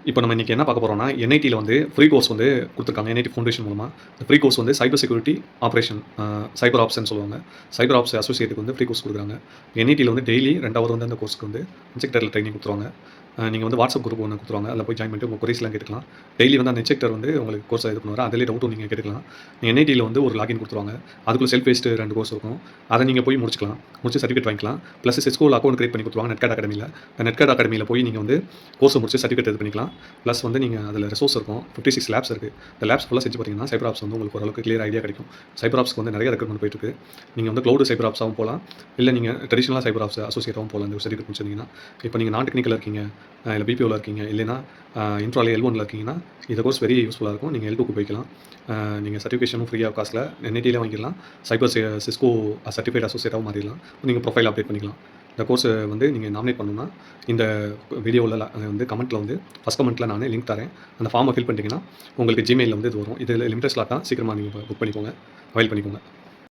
இப்போ நம்ம இன்னைக்கு என்ன பார்க்க போறோம்னா, என்ஐடில வந்து ஃப்ரீ கோர்ஸ் வந்து குடுத்துருக்காங்க. என்ஐடி ஃபவுண்டேஷன் மூலமா. இந்த ஃப்ரீ கோர்ஸ் வந்து சைபர் செக்யூரிட்டி ஆப்பரேஷன் சைபர் ஆப்ஸ்ன்னு சொல்லுவாங்க. சைபர் ஆப்ஸ் அசோசியேட்டுக்கு வந்து ஃப்ரீ கோர்ஸ் குடுக்குறாங்க. என்ஐடில வந்து டெய்லி 2 ஹவர் வந்து அந்த கோர்ஸ்க்கு வந்து இன்ஸ்ட்ரக்டர்ல ட்ரெய்னிங் குடுத்துருவாங்க. நீங்க வந்து வாட்ஸ்அப் குரூப் ஒண்ணு குடுத்துருவாங்க. அதில போய் ஜாயின் பண்ணிட்டு உங்க குரீஸ்லாம் கேட்டுக்கலாம். டெய்லி வந்து அந்த இன்ஸ்ட்ரக்டர் வந்து உங்களுக்கு கோர்ஸ இது பண்ணுவாரு. அதிலேயே டவுட்டும் நீங்க கேட்டுக்கலாம். என்ஐடில வந்து ஒரு லாகின் குடுத்துருவாங்க. அதுக்குள்ள செல்ஃப் பேஸ்டு 2 கோர்ஸ் இருக்கும். அத நீங்க போய் முடிச்சுக்கலாம். முடிச்சு சர்டிஃபிகேட் வாங்கிக்கலாம். பிளஸ் சிஸ்கோல அக்கவுண்ட் கிரியேட் பண்ணி குடுத்துருவாங்க நெட்கார்ட் அகாடமில. இந்த நெட்கார்ட் அகாடமில போய் நீங்க வந்து கோர்ஸ முடிச்சு சர்டிஃபிகேட் இது பண்ணிக்கலாம். பிளஸ் வந்து நீங்க அதில ரிசோர்ஸ் இருக்கும். 56 லேப்ஸ் இருக்கு. இந்த லேப்ஸ் ஃபுல்லா செஞ்சு பார்த்தீங்கன்னா, சைபர் ஆப்ஸ் வந்து உங்களுக்கு ஓரளவுக்கு கிளியர் ஐடியா கிடைக்கும். சைபர் ஆப்ஸ்க்கு வந்து நிறைய ரெக்ரூட்மென்ட் போயிட்டு இருக்கு. நீங்க வந்து கிளவுட் சைபர் ஆப்ஸாவும் போலாம். இல்ல நீங்க ட்ரெடிஷனலா சைபர் ஆப்ஸ் அசோசியேட்டாவும் போலாம். இந்த சர்டிஃபிகேட் முடிச்சிருந்தீங்கன்னா. இப்போ நீங்க நான் டெக்னிக்கல்ல இருக்கீங்க. இல்ல பிபிஓல இருக்கீங்க. இல்லைன்னா இன்ட்ரால L1ல இருக்கீங்கன்னா, இந்த கோர்ஸ் வெரி யூஸ்ஃபுல்லா இருக்கும். நீங்க L2க்கு போய்க்கலாம். நீங்க சர்டிஃபிகேஷனும் ஃப்ரீ ஆஃப் காஸ்ட்ல என்ஐடில வாங்கிடலாம். சிஸ்கோ சர்டிஃபைட் அசோசியேட்டாவும் மாறிடலாம். நீங்க ப்ரொஃபைல் அப்டேட் பண்ணிக்கலாம். இந்த கோர்ஸ் வந்து நீங்க நாமினேட் பண்ணணும்னா, இந்த வீடியோல வந்து கமெண்ட்ல வந்து ஃபர்ஸ்ட் கமெண்ட்ல நானே லிங்க் தரேன். அந்த ஃபார்ம ஃபில் பண்ணிட்டீங்கன்னா, உங்களுக்கு Gmailல வந்து இது வரும். இது லிமிட்டட் ஸ்லாட் தான். சீக்கிரமா நீங்க புக் பண்ணிக்கோங்க. அவைல் பண்ணிக்கோங்க.